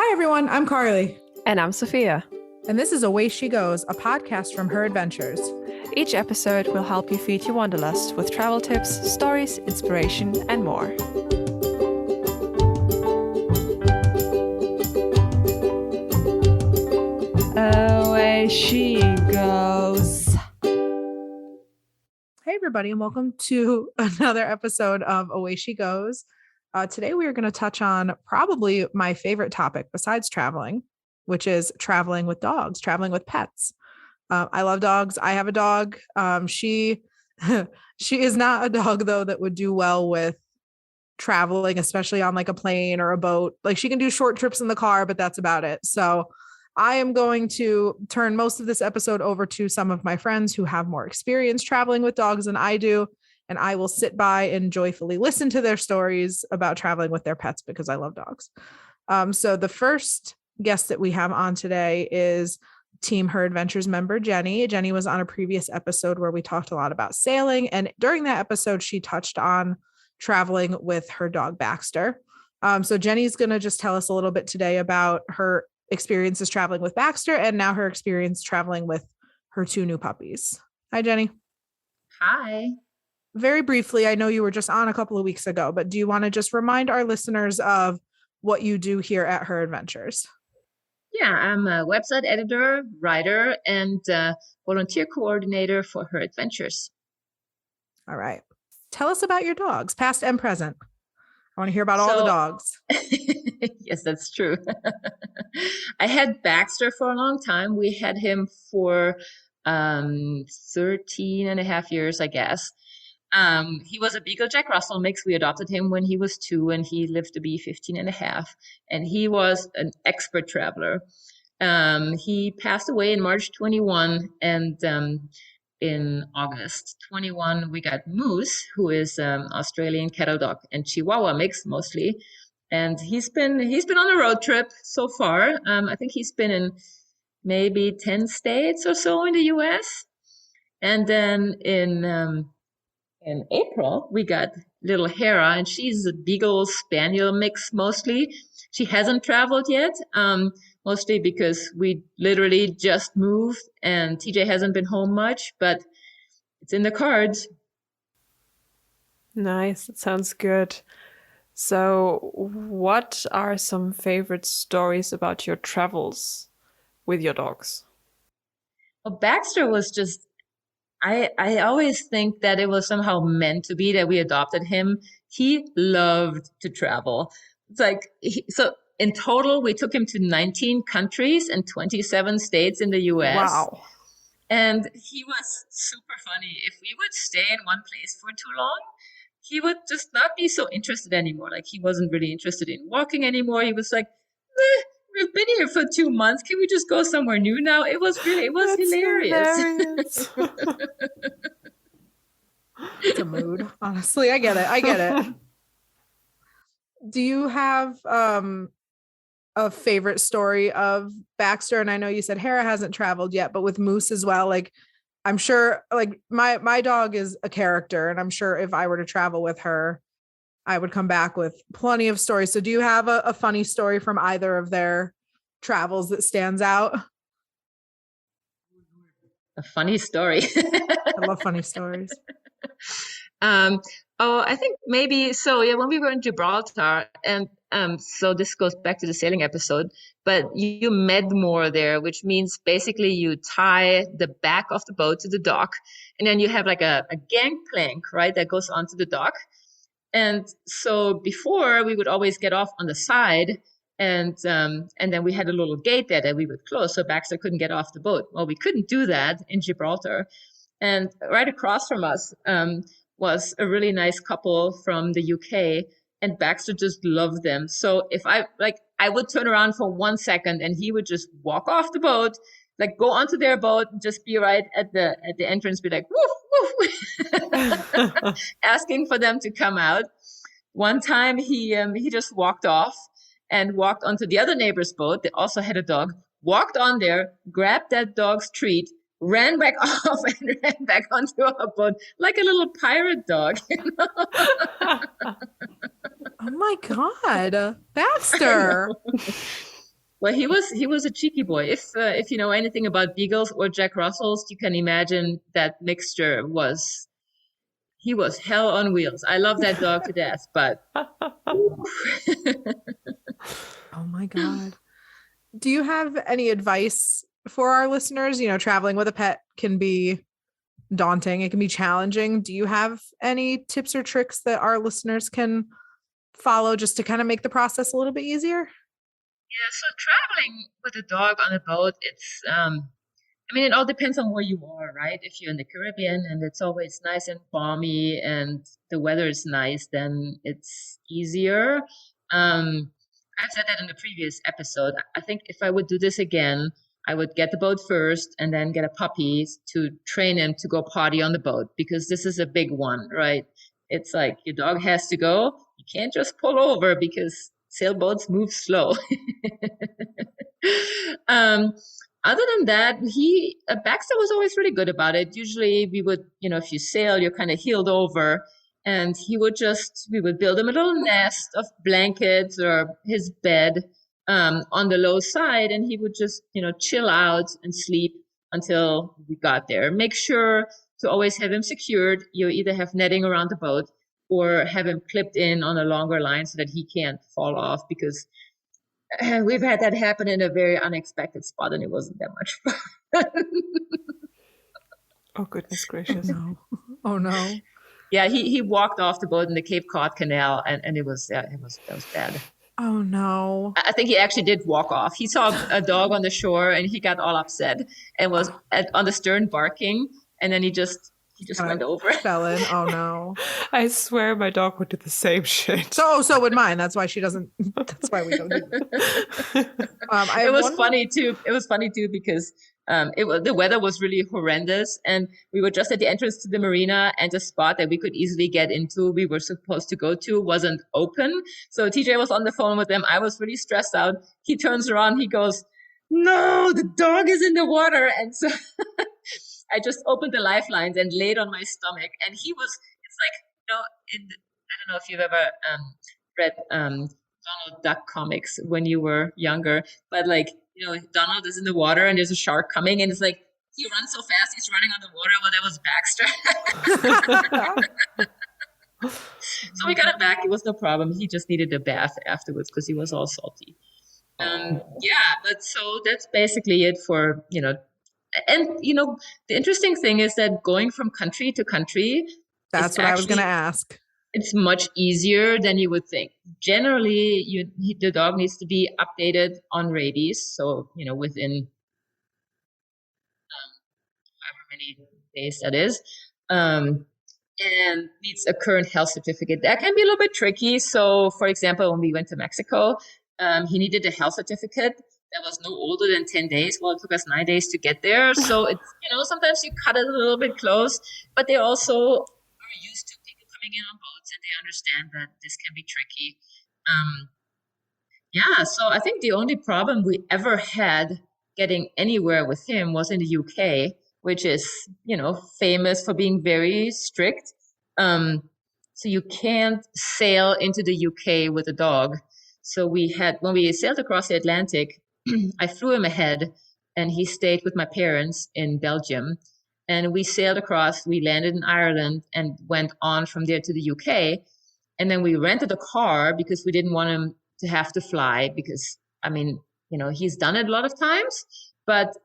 Hi, everyone. I'm Carly. And I'm Sophia. And this is Away She Goes, a podcast from Her Adventures. Each episode will help you feed your wanderlust with travel tips, stories, inspiration, and more. Away she goes. Hey, everybody, and welcome to another episode of Away She Goes. Today, we are going to touch on probably my favorite topic besides traveling, which is traveling with dogs, traveling with pets. I love dogs. I have a dog. She is not a dog, though, that would do well with traveling, especially on like a plane or a boat. Like she can do short trips in the car, but that's about it. So I am going to turn most of this episode over to some of my friends who have more experience traveling with dogs than I do. And I will sit by and joyfully listen to their stories about traveling with their pets because I love dogs. So the first guest that we have on today is Team HERA Adventures member, Jenny. Jenny was on a previous episode where we talked a lot about sailing. And during that episode, she touched on traveling with her dog, Baxter. So Jenny's going to just tell us a little bit today about her experiences traveling with Baxter and now her experience traveling with her two new puppies. Hi, Jenny. Hi. Very briefly, I know you were just on a couple of weeks ago, but do you want to just remind our listeners of what you do here at Her Adventures? Yeah, I'm a website editor, writer, and volunteer coordinator for Her Adventures. All right. Tell us about your dogs, past and present. I want to hear about all the dogs. Yes, that's true. I had Baxter for a long time. We had him for 13 and a half years, I guess. He was a Beagle Jack Russell mix. We adopted him when he was 2 and he lived to be 15 and a half. And he was an expert traveler. He passed away in March 21 and in August 21, we got Moose, who is Australian cattle dog and Chihuahua mix mostly. And he's been on a road trip so far. I think he's been in maybe 10 states or so in the US. And then in April, we got little Hera, and she's a Beagle Spaniel mix mostly. She hasn't traveled yet, mostly because we literally just moved and TJ hasn't been home much, but it's in the cards. Nice. That sounds good. So what are some favorite stories about your travels with your dogs? Well, Baxter was just, I always think that it was somehow meant to be that we adopted him. He loved to travel. It's like, so in total, we took him to 19 countries and 27 states in the US. Wow. And he was super funny. If we would stay in one place for too long, he would just not be so interested anymore. Like he wasn't really interested in walking anymore. He was like, we've been here for 2 months. Can we just go somewhere new now? It was hilarious. It's a mood. Honestly, I get it. Do you have a favorite story of Baxter? And I know you said Hera hasn't traveled yet, but with Moose as well. Like I'm sure like my dog is a character, and I'm sure if I were to travel with her, I would come back with plenty of stories. So do you have a funny story from either of their travels that stands out? A funny story. I love funny stories. I think maybe so. Yeah, when we were in Gibraltar, and so this goes back to the sailing episode, but you med moor there, which means basically you tie the back of the boat to the dock, and then you have like a gangplank, right, that goes onto the dock. And so before we would always get off on the side, and then we had a little gate there that we would close so Baxter couldn't get off the boat. Well, we couldn't do that in Gibraltar. And right across from us was a really nice couple from the UK, and Baxter just loved them. So if I would turn around for 1 second and he would just walk off the boat, like go onto their boat, just be right at the entrance, be like, woof, woof, asking for them to come out. One time he just walked off and walked onto the other neighbor's boat. They also had a dog, walked on there, grabbed that dog's treat, ran back off and ran back onto our boat like a little pirate dog. You know? Oh my God, Baxter. Well, he was a cheeky boy. If you know anything about beagles or Jack Russells, you can imagine that mixture was he was hell on wheels. I love that dog to death, but Oh my God. Do you have any advice for our listeners? Traveling with a pet can be daunting, it can be challenging. Do you have any tips or tricks that our listeners can follow just to kind of make the process a little bit easier? yeah, so traveling with a dog on a boat, it's I mean, it all depends on where you are, right? If you're in the Caribbean and it's always nice and balmy and the weather is nice, then it's easier. Um, I've said that in the previous episode. I think if I would do this again, I would get the boat first and then get a puppy to train him to go potty on the boat because this is a big one, right? It's like your dog has to go. You can't just pull over because sailboats move slow. um, Other than that, Baxter was always really good about it. Usually we would, if you sail, you're kind of heeled over, and we would build him a little nest of blankets or his bed on the low side, and he would just, chill out and sleep until we got there. Make sure to always have him secured. You either have netting around the boat or have him clipped in on a longer line so that he can't fall off, because we've had that happen in a very unexpected spot and it wasn't that much fun. Oh, goodness gracious. No. Oh no. Yeah, he walked off the boat in the Cape Cod Canal and that was bad. Oh no. I think he actually did walk off. He saw a dog on the shore and he got all upset and was on the stern barking, and then he just went over. Fell in. Oh no. I swear my dog would do the same shit. So would mine. That's why she doesn't. That's why we don't do that. It was funny too. It was funny too because the weather was really horrendous, and we were just at the entrance to the marina, and the spot that we could easily get into, we were supposed to go to, wasn't open. So TJ was on the phone with them. I was really stressed out. He turns around. He goes, "No, the dog is in the water," and so. I just opened the lifelines and laid on my stomach, and it's like, I don't know if you've ever read Donald Duck comics when you were younger, but like, Donald is in the water and there's a shark coming, and it's like, he runs so fast, he's running on the water. Well, that was Baxter. So we got him back. It was no problem. He just needed a bath afterwards because he was all salty. But so that's basically it for, and the interesting thing is that going from country to country, that's what I was going to ask. It's much easier than you would think. Generally, the dog needs to be updated on rabies, so within however many days that is, and needs a current health certificate. That can be a little bit tricky. So, for example, when we went to Mexico, he needed a health certificate that was no older than 10 days. Well, it took us 9 days to get there. So it's, sometimes you cut it a little bit close, but they also are used to people coming in on boats and they understand that this can be tricky. So I think the only problem we ever had getting anywhere with him was in the UK, which is, famous for being very strict. So you can't sail into the UK with a dog. So when we sailed across the Atlantic, I flew him ahead and he stayed with my parents in Belgium. And we sailed across, we landed in Ireland and went on from there to the UK. And then we rented a car because we didn't want him to have to fly because, he's done it a lot of times, but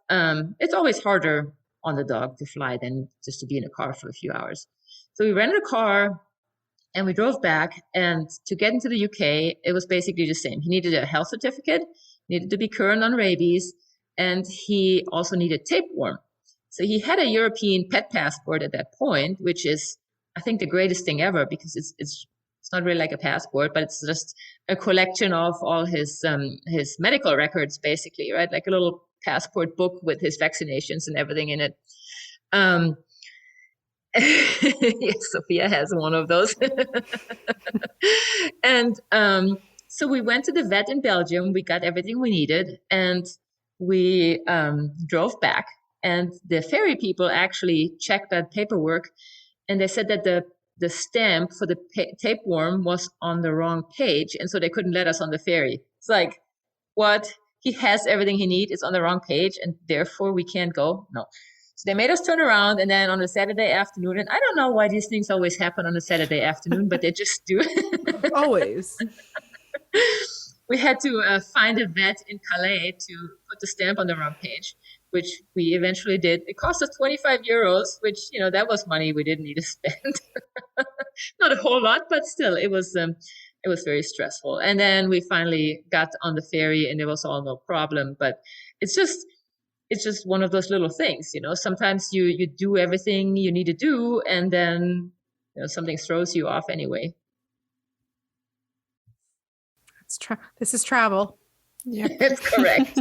it's always harder on the dog to fly than just to be in a car for a few hours. So we rented a car and we drove back, and to get into the UK, it was basically the same. He needed a health certificate, needed to be current on rabies, and he also needed tapeworm. So he had a European pet passport at that point, which is, I think, the greatest thing ever because it's not really like a passport, but it's just a collection of all his medical records, basically, right? Like a little passport book with his vaccinations and everything in it. Yes, Sophia has one of those. And so we went to the vet in Belgium. We got everything we needed, and we drove back. And the ferry people actually checked that paperwork, and they said that the stamp for the tapeworm was on the wrong page, and so they couldn't let us on the ferry. It's like, what? he has everything he needs. It's on the wrong page, and therefore we can't go. No. So they made us turn around, and then on a Saturday afternoon, and I don't know why these things always happen on a Saturday afternoon, but they just do. Always. We had to find a vet in Calais to put the stamp on the wrong page, which we eventually did. It cost us 25 euros, which, that was money we didn't need to spend. Not a whole lot, but still, it was very stressful. And then we finally got on the ferry, and it was all no problem. But it's just one of those little things, Sometimes you do everything you need to do, and then something throws you off anyway. This is travel. Yeah, That's correct.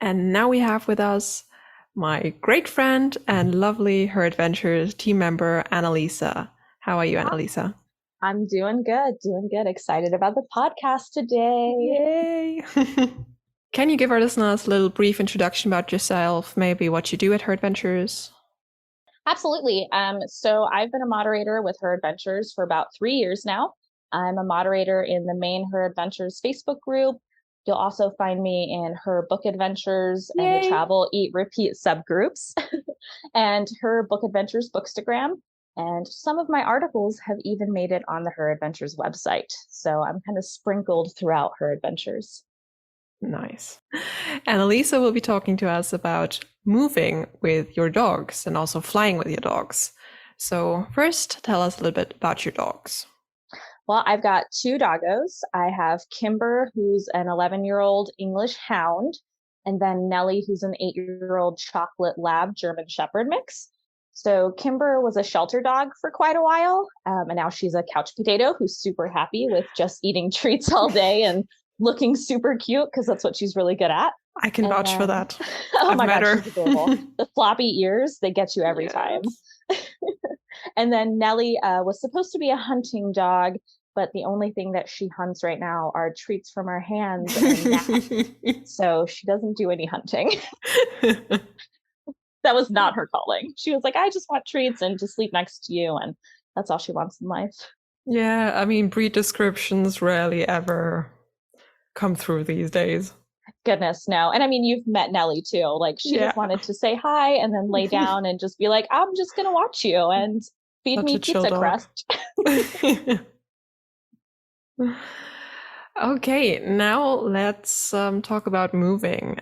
And now we have with us my great friend and lovely Her Adventures team member, Annalisa. How are you, Annalisa? I'm doing good. Excited about the podcast today. Yay! Can you give our listeners a little brief introduction about yourself, maybe what you do at Her Adventures? Absolutely. So I've been a moderator with Her Adventures for about 3 years now. I'm a moderator in the main Her Adventures Facebook group. You'll also find me in Her Book Adventures and the Travel, Eat, Repeat subgroups, and Her Book Adventures Bookstagram. And some of my articles have even made it on the Her Adventures website. So I'm kind of sprinkled throughout Her Adventures. Nice. Annalisa will be talking to us about moving with your dogs and also flying with your dogs. So first, tell us a little bit about your dogs. Well, I've got 2 doggos. I have Kimber, who's an 11-year-old English hound, and then Nellie, who's an 8-year-old chocolate lab German shepherd mix. So Kimber was a shelter dog for quite a while, and now she's a couch potato who's super happy with just eating treats all day and looking super cute because that's what she's really good at. I can vouch for that. Oh I've my met gosh, her. she's adorable. The floppy ears, they get you every time. And then Nellie was supposed to be a hunting dog, but the only thing that she hunts right now are treats from our hands and naps. So she doesn't do any hunting. That was not her calling. She was like, I just want treats and to sleep next to you. And that's all she wants in life. Yeah, I mean, breed descriptions rarely ever come through these days. Goodness, no. And I mean, you've met Nellie too. Like she just wanted to say hi and then lay down and just be like, I'm just going to watch you and feed me pizza crust. Okay, now let's talk about moving.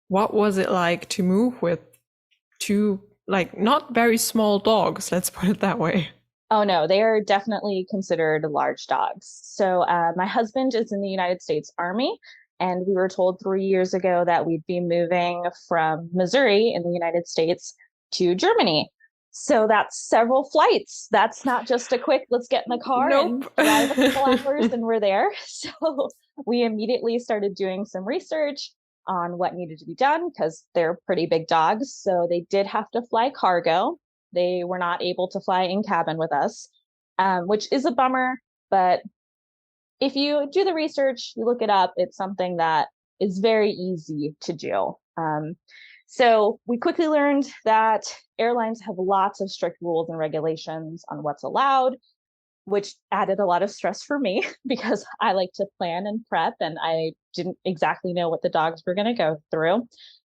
What was it like to move with 2, like, not very small dogs, let's put it that way? Oh, no, they are definitely considered large dogs. So my husband is in the United States Army, and we were told 3 years ago that we'd be moving from Missouri in the United States to Germany. So that's several flights. That's not just a quick, let's get in the car and drive a couple hours and we're there. So we immediately started doing some research on what needed to be done because they're pretty big dogs. So they did have to fly cargo. They were not able to fly in cabin with us, which is a bummer. But if you do the research, you look it up, it's something that is very easy to do. So we quickly learned that airlines have lots of strict rules and regulations on what's allowed, which added a lot of stress for me because I like to plan and prep and I didn't exactly know what the dogs were going to go through.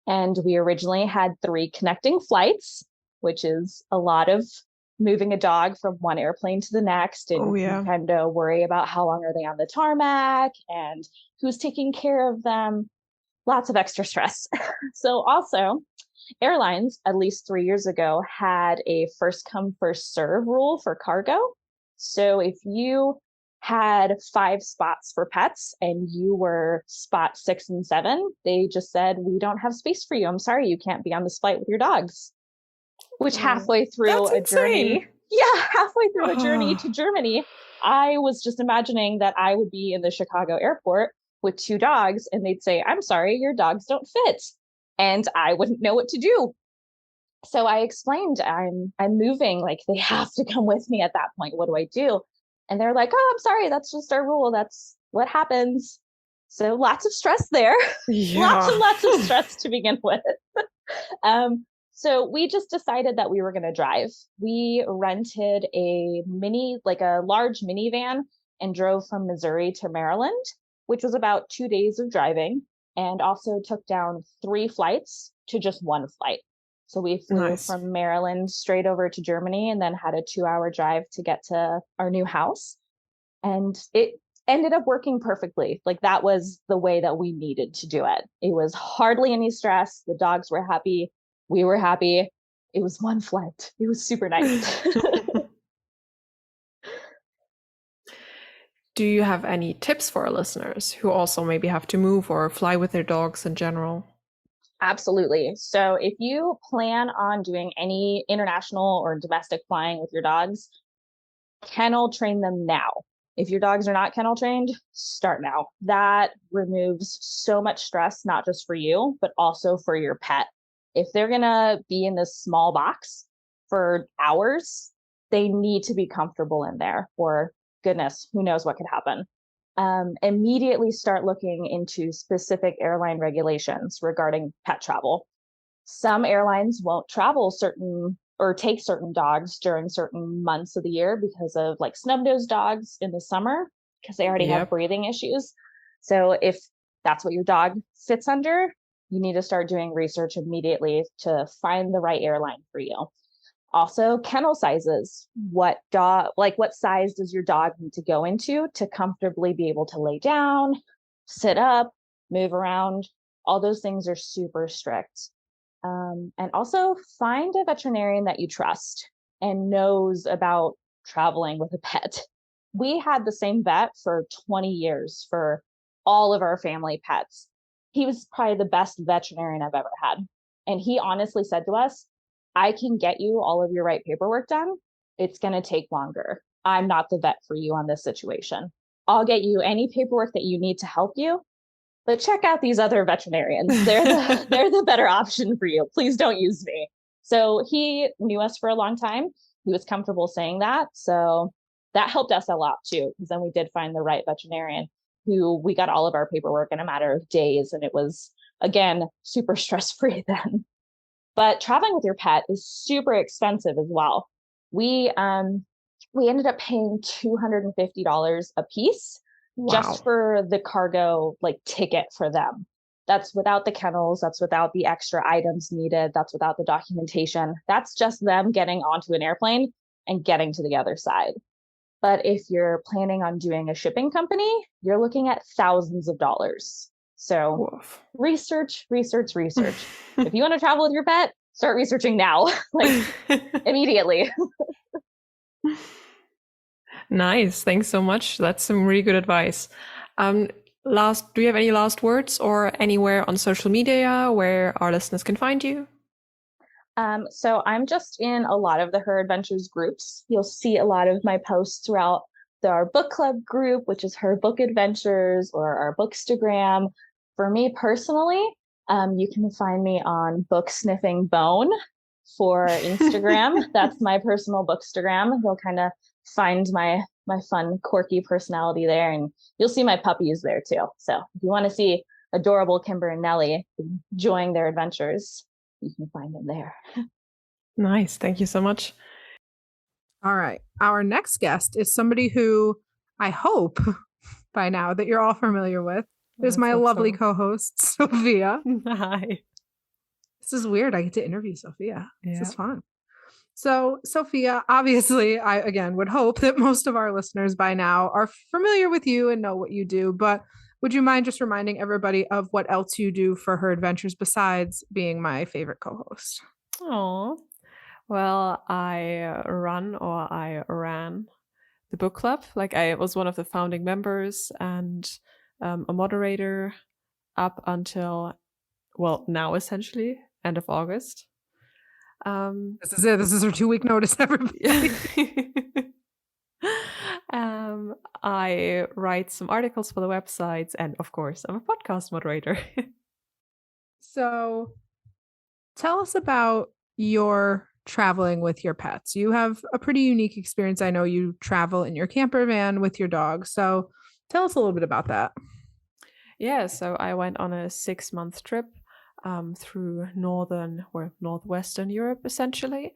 And we originally had 3 connecting flights, which is a lot of moving a dog from one airplane to the next. And you kind of worry about how long are they on the tarmac and who's taking care of them. Lots of extra stress. So also, airlines, at least 3 years ago, had a first come, first serve rule for cargo. So if you had 5 spots for pets and you were spot 6 and 7, they just said, we don't have space for you. I'm sorry, you can't be on this flight with your dogs. Which halfway through a journey, halfway through a journey to Germany, I was just imagining that I would be in the Chicago airport with 2 dogs and they'd say, I'm sorry, your dogs don't fit. And I wouldn't know what to do. So I explained, I'm moving, like they have to come with me at that point. What do I do? And they're like, oh, I'm sorry, that's just our rule. That's what happens. So lots of stress there. Lots and lots of stress to begin with. So we just decided that we were going to drive. We rented a large minivan and drove from Missouri to Maryland, which was about 2 days of driving, and also took down 3 flights to just one flight. So we flew Nice. from Maryland straight over to Germany and then had a 2-hour drive to get to our new house. And it ended up working perfectly. Like that was the way that we needed to do it. It was hardly any stress. The dogs were happy. We were happy. It was one flight. It was super nice. Do you have any tips for our listeners who also maybe have to move or fly with their dogs in general? Absolutely. So if you plan on doing any international or domestic flying with your dogs, kennel train them now. If your dogs are not kennel trained, start now. That removes so much stress, not just for you, but also for your pet. If they're going to be in this small box for hours, they need to be comfortable in there, or goodness, who knows what could happen. Immediately start looking into specific airline regulations regarding pet travel. Some airlines won't travel certain or take certain dogs during certain months of the year because of like snub-nosed dogs in the summer, because they already have breathing issues. So if that's what your dog fits under, you need to start doing research immediately to find the right airline for you. Also, kennel sizes. What size does your dog need to go into to comfortably be able to lay down, sit up, move around? All those things are super strict. And also find a veterinarian that you trust and knows about traveling with a pet. We had the same vet for 20 years for all of our family pets. He was probably the best veterinarian I've ever had. And he honestly said to us, I can get you all of your right paperwork done. It's going to take longer. I'm not the vet for you on this situation. I'll get you any paperwork that you need to help you, but check out these other veterinarians. They're the better option for you. Please don't use me. So he knew us for a long time. He was comfortable saying that. So that helped us a lot too, because then we did find the right veterinarian who we got all of our paperwork in a matter of days. And it was, again, super stress-free then. But traveling with your pet is super expensive as well. We ended up paying $250 a piece. Wow. Just for the cargo ticket for them. That's without the kennels. That's without the extra items needed. That's without the documentation. That's just them getting onto an airplane and getting to the other side. But if you're planning on doing a shipping company, you're looking at thousands of dollars. So Woof. research. If you want to travel with your pet, start researching now, immediately. Nice. Thanks so much. That's some really good advice. Do you have any last words or anywhere on social media where our listeners can find you? So I'm just in a lot of the Her Adventures groups. You'll see a lot of my posts throughout our book club group, which is Her Book Adventures, or our Bookstagram. For me personally, you can find me on Book Sniffing Bone for Instagram. That's my personal Bookstagram. You'll kind of find my fun, quirky personality there, and you'll see my puppies there too. So if you want to see adorable Kimber and Nellie enjoying their adventures, you can find them there. Nice. Thank you so much. All right. Our next guest is somebody who I hope by now that you're all familiar with. There's my lovely co-host, Sophia. Hi. This is weird. I get to interview Sophia. Yeah. This is fun. So, Sophia, obviously, I, again, would hope that most of our listeners by now are familiar with you and know what you do, but would you mind just reminding everybody of what else you do for Her Adventures besides being my favorite co-host? Oh, well, I ran the book club. I was one of the founding members and a moderator up until, now essentially, end of August. This is it. This is our 2-week notice, everybody. I write some articles for the websites, and of course, I'm a podcast moderator. So, tell us about your traveling with your pets. You have a pretty unique experience. I know you travel in your camper van with your dog. So, tell us a little bit about that. Yeah, so I went on a 6-month trip through northern or northwestern Europe, essentially.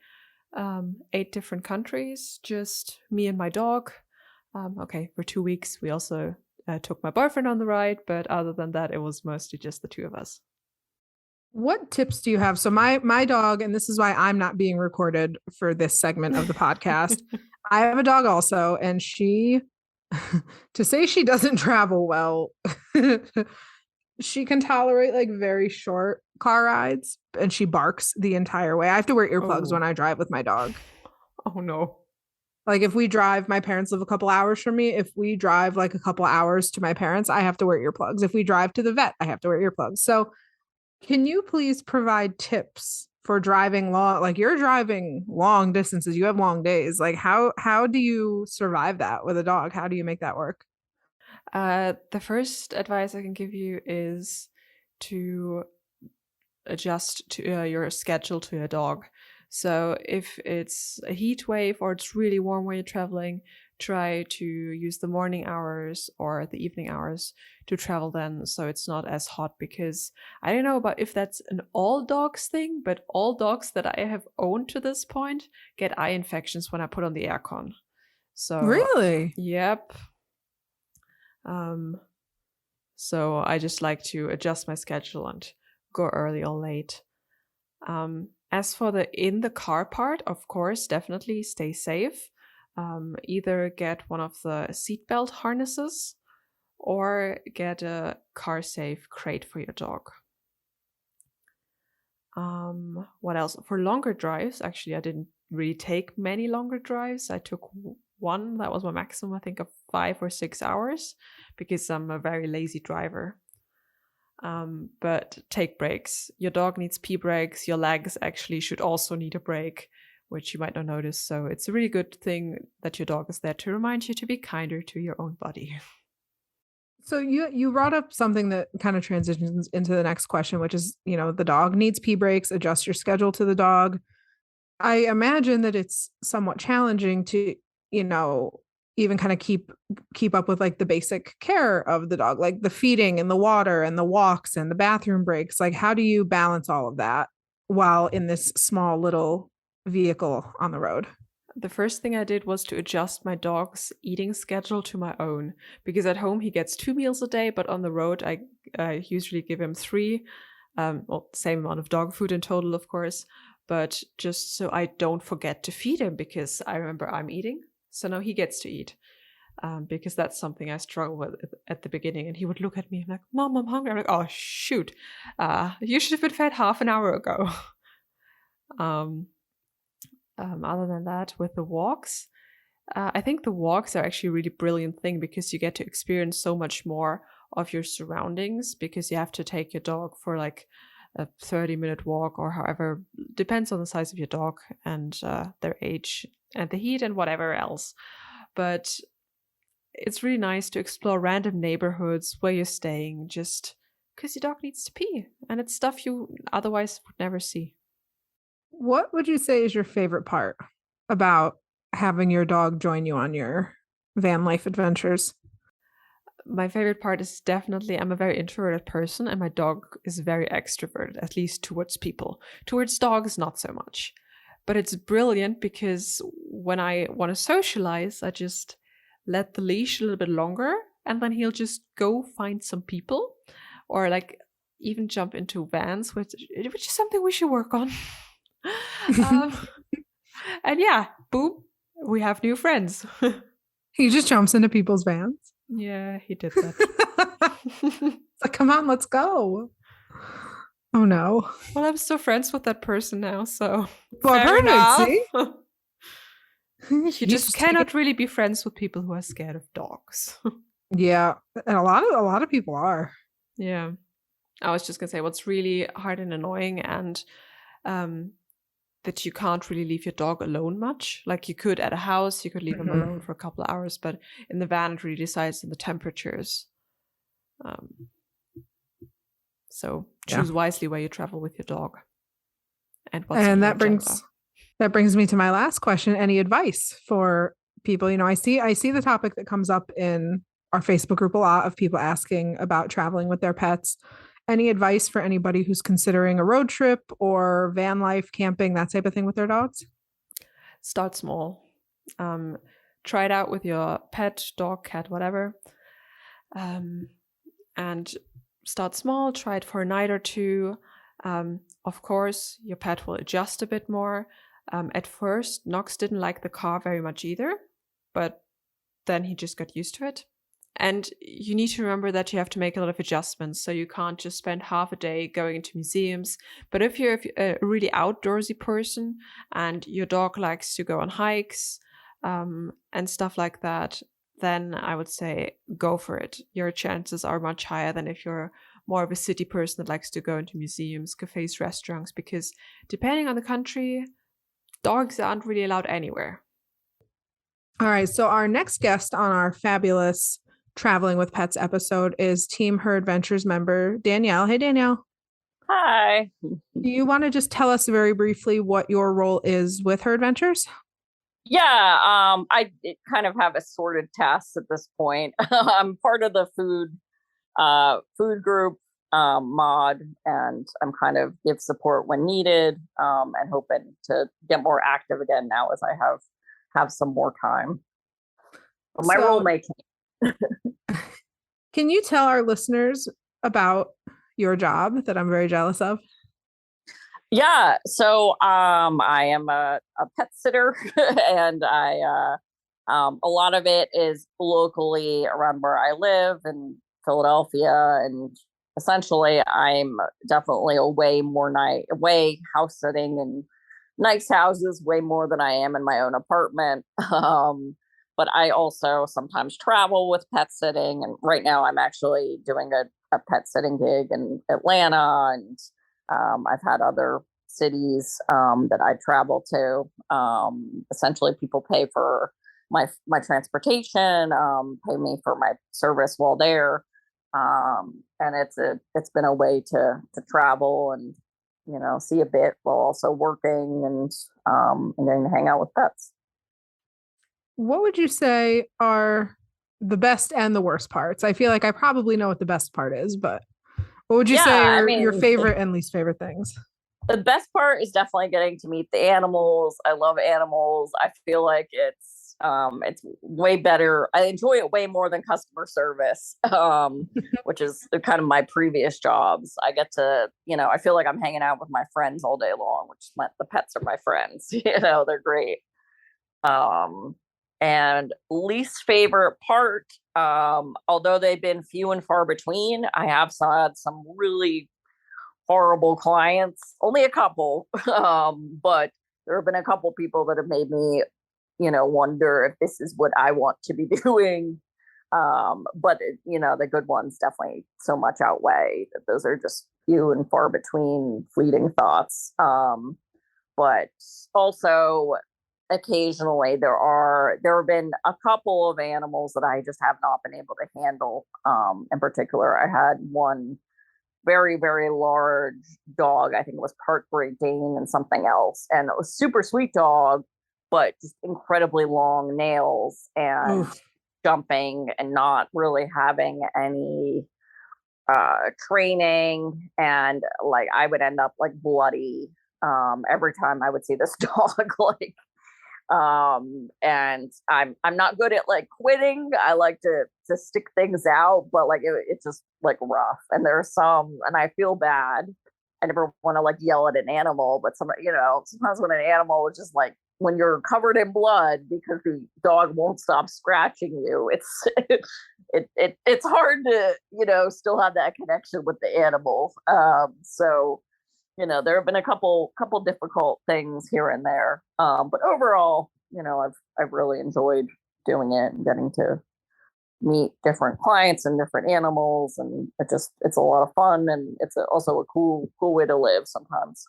8 different countries, just me and my dog. Okay, for 2 weeks, we also took my boyfriend on the ride, but other than that, it was mostly just the two of us. What tips do you have? So my dog, and this is why I'm not being recorded for this segment of the podcast. I have a dog also, and she, to say she doesn't travel well, she can tolerate like very short car rides, and she barks the entire way. I have to wear earplugs when I drive with my dog. Oh no. Like if we drive, my parents live a couple hours from me. If we drive like a couple hours to my parents, I have to wear earplugs. If we drive to the vet, I have to wear earplugs. So can you please provide tips for driving long? Like you're driving long distances, you have long days. Like how do you survive that with a dog? How do you make that work? The first advice I can give you is to adjust to your schedule to your dog. So if it's a heat wave or it's really warm when you're traveling, try to use the morning hours or the evening hours to travel then, so it's not as hot. Because I don't know about if that's an all dogs thing, but all dogs that I have owned to this point get eye infections when I put on the aircon. So Really? Yep. So I just like to adjust my schedule and go early or late. As for the in the car part, of course, definitely stay safe. Either get one of the seatbelt harnesses or get a car safe crate for your dog. What else? For longer drives, actually, I didn't really take many longer drives. I took one, that was my maximum, I think, of 5 or 6 hours, because I'm a very lazy driver. But take breaks. Your dog needs pee breaks. Your legs actually should also need a break, which you might not notice. So it's a really good thing that your dog is there to remind you to be kinder to your own body. So you brought up something that kind of transitions into the next question, which is, the dog needs pee breaks, adjust your schedule to the dog. I imagine that it's somewhat challenging to, even kind of keep up with like the basic care of the dog, like the feeding and the water and the walks and the bathroom breaks. Like, how do you balance all of that while in this small little vehicle on the road? The first thing I did was to adjust my dog's eating schedule to my own, because at home he gets 2 meals a day, but on the road I usually give him 3. Same amount of dog food in total, of course, but just so I don't forget to feed him, because I remember I'm eating, so now he gets to eat. Because that's something I struggled with at the beginning, and he would look at me like, "Mom, I'm hungry." I'm like, "Oh shoot, you should have been fed half an hour ago." Other than that, with the walks, I think the walks are actually a really brilliant thing, because you get to experience so much more of your surroundings, because you have to take your dog for like a 30-minute walk, or however, depends on the size of your dog and their age and the heat and whatever else. But it's really nice to explore random neighborhoods where you're staying, just because your dog needs to pee, and it's stuff you otherwise would never see. What would you say is your favorite part about having your dog join you on your van life adventures? My favorite part is definitely, I'm a very introverted person, and my dog is very extroverted, at least towards people. Towards dogs, not so much. But it's brilliant, because when I want to socialize, I just let the leash a little bit longer, and then he'll just go find some people, or like even jump into vans, which is something we should work on. And yeah, boom, we have new friends. He just jumps into people's vans. Yeah, he did that. Like, come on, let's go. Oh no. Well, I'm still friends with that person now, so well, fair enough. See? You just cannot really be friends with people who are scared of dogs. Yeah, and a lot of people are. Yeah, I was just gonna say, what's really hard and annoying, and that you can't really leave your dog alone much. Like you could at a house, you could leave him alone for a couple of hours, but in the van it really decides on the temperatures. So choose wisely where you travel with your dog. And that brings me to my last question. Any advice for people? I see the topic that comes up in our Facebook group a lot, of people asking about traveling with their pets. any advice for anybody who's considering a road trip or van life, camping, that type of thing with their dogs? Start small. Try it out with your pet, dog, cat, whatever. And start small. Try it for a night or two. Of course, your pet will adjust a bit more. At first, Knox didn't like the car very much either, but then he just got used to it. And you need to remember that you have to make a lot of adjustments. So you can't just spend half a day going into museums. But if you're a really outdoorsy person and your dog likes to go on hikes and stuff like that, then I would say go for it. Your chances are much higher than if you're more of a city person that likes to go into museums, cafes, restaurants, because depending on the country, dogs aren't really allowed anywhere. All right. So our next guest on our fabulous Traveling with Pets episode is Team HERA Adventures member Danielle. Hey, Danielle. Hi. Do you want to just tell us very briefly what your role is with HERA Adventures? Yeah, I kind of have assorted tasks at this point. I'm part of the food group mod, and I'm kind of give support when needed, and hoping to get more active again now as I have some more time. But my role may change. Can you tell our listeners about your job that I'm very jealous of? Yeah, so I am a pet sitter, and I a lot of it is locally around where I live in Philadelphia, and essentially I'm definitely away house sitting and nice houses way more than I am in my own apartment. But I also sometimes travel with pet sitting, and right now I'm actually doing a pet sitting gig in Atlanta, and I've had other cities that I travel to. Essentially, people pay for my transportation, pay me for my service while there, and it's been a way to travel and see a bit while also working and getting to hang out with pets. What would you say are the best and the worst parts? I feel like I probably know what the best part is, but what would you say are your favorite and least favorite things? The best part is definitely getting to meet the animals. I love animals. I feel like it's way better. I enjoy it way more than customer service, which is kind of my previous jobs. I get to, I feel like I'm hanging out with my friends all day long, the pets are my friends. They're great. And least favorite part, although they've been few and far between, I have had some really horrible clients, only a couple, but there have been a couple people that have made me, wonder if this is what I want to be doing. But the good ones definitely so much outweigh that those are just few and far between fleeting thoughts. But also occasionally there have been a couple of animals that I just have not been able to handle. In particular, I had one very, very large dog. I think it was part Great Dane and something else. And it was super sweet dog, but just incredibly long nails and jumping and not really having any training. And like I would end up like bloody every time I would see this dog. And I'm not good at like quitting. I like to stick things out, but like it's just like rough. And there's and I feel bad. I never want to like yell at an animal, but sometimes when an animal is just like, when you're covered in blood because the dog won't stop scratching you, it's hard to, still have that connection with the animal. So there have been a couple difficult things here and there. But overall, I've really enjoyed doing it and getting to meet different clients and different animals. And it's a lot of fun. And it's also a cool way to live sometimes.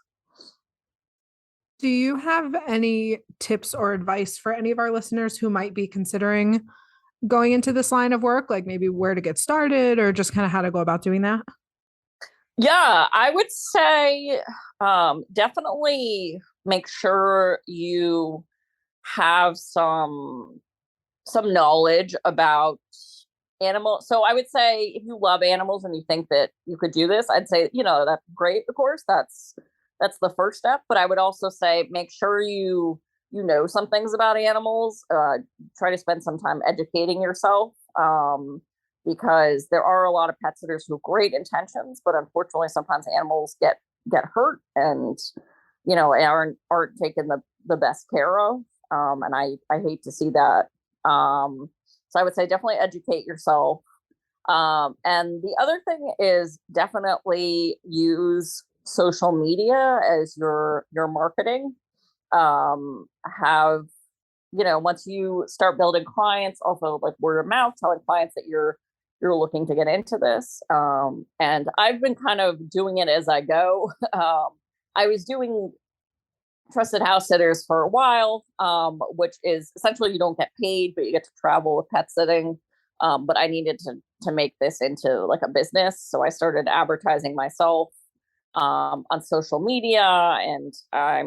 Do you have any tips or advice for any of our listeners who might be considering going into this line of work? Like maybe where to get started or just kind of how to go about doing that? Yeah, I would say definitely make sure you have some knowledge about animal. So I would say if you love animals and you think that you could do this, I'd say, that's great. Of course, that's the first step. But I would also say make sure you know some things about animals. Try to spend some time educating yourself, because there are a lot of pet sitters who have great intentions, but unfortunately, sometimes animals get hurt and aren't taken the best care of. And I hate to see that. So I would say definitely educate yourself. And the other thing is definitely use social media as your marketing. Have, once you start building clients, also like word of mouth, telling clients that you're looking to get into this. And I've been kind of doing it as I go. I was doing trusted house sitters for a while, which is essentially you don't get paid, but you get to travel with pet sitting. But I needed to make this into like a business. So I started advertising myself on social media, and I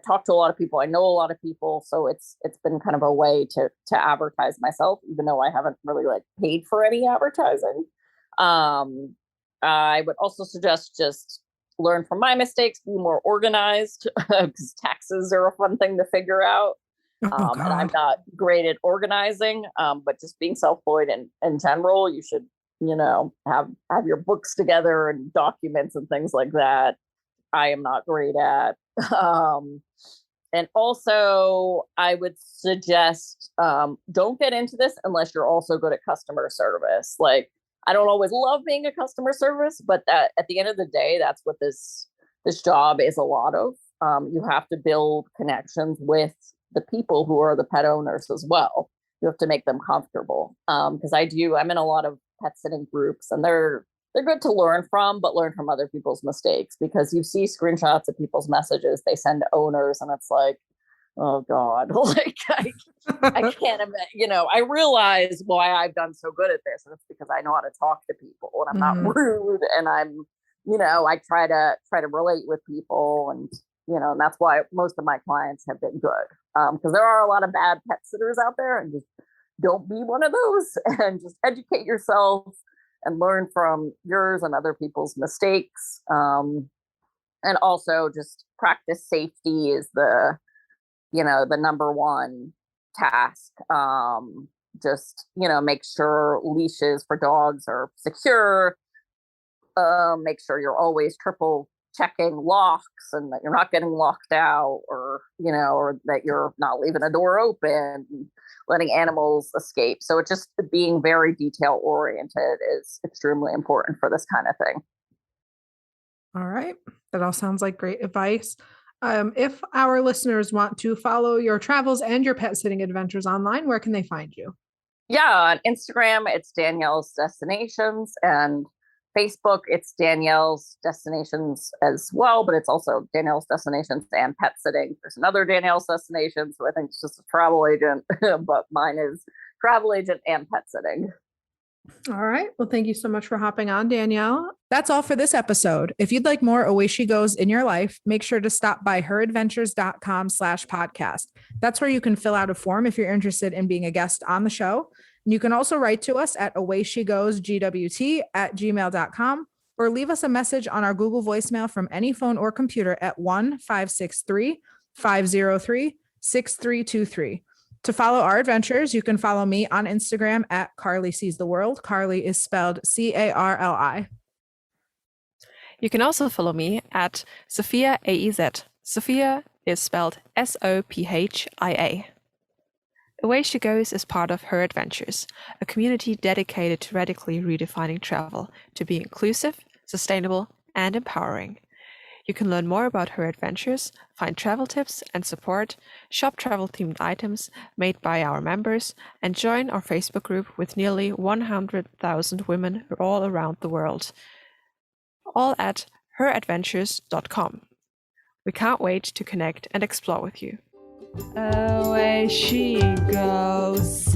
talk to a lot of people. I know a lot of people. So it's been kind of a way to advertise myself, even though I haven't really like paid for any advertising. I would also suggest just learn from my mistakes, be more organized, because taxes are a fun thing to figure out. And I'm not great at organizing, but just being self-employed in general, you should, have your books together and documents and things like that. I am not great at. And also I would suggest, don't get into this unless you're also good at customer service. Like, I don't always love being a customer service, but that at the end of the day, that's what this job is a lot of. You have to build connections with the people who are the pet owners as well. You have to make them comfortable. Because I'm in a lot of pet sitting groups, and they're good to learn from, but learn from other people's mistakes, because you see screenshots of people's messages they send to owners, and it's like, oh God, like I can't imagine, I realize why I've done so good at this. And it's because I know how to talk to people, and I'm not rude, and I'm, I try to relate with people, and, and that's why most of my clients have been good. Because there are a lot of bad pet sitters out there, and just don't be one of those, and just educate yourself and learn from yours and other people's mistakes. And also just practice safety is the number one task. Just, make sure leashes for dogs are secure. Make sure you're always triple checking locks, and that you're not getting locked out, or that you're not leaving a door open, letting animals escape. So it's just being very detail oriented is extremely important for this kind of thing. All right. That all sounds like great advice. If our listeners want to follow your travels and your pet sitting adventures online, where can they find you? Yeah, on Instagram, it's Danielle's Destinations, and Facebook, it's Danielle's Destinations as well, but it's also Danielle's Destinations and Pet Sitting. There's another Danielle's Destinations, who I think is just a travel agent, but mine is travel agent and pet sitting. All right. Well, thank you so much for hopping on, Danielle. That's all for this episode. If you'd like more Away She Goes in your life, make sure to stop by heradventures.com/podcast. That's where you can fill out a form if you're interested in being a guest on the show. And you can also write to us at awayshegosgwt@gmail.com, or leave us a message on our Google voicemail from any phone or computer at 1-563-503-6323. To follow our adventures, you can follow me on Instagram at Carly Sees the World. Carly is spelled Carli. You can also follow me at Sophia AEZ. Sophia is spelled Sophia. Away She Goes is part of Her Adventures, a community dedicated to radically redefining travel to be inclusive, sustainable, and empowering. You can learn more about Her Adventures, find travel tips and support, shop travel-themed items made by our members, and join our Facebook group with nearly 100,000 women all around the world. All at heradventures.com. We can't wait to connect and explore with you. Away she goes.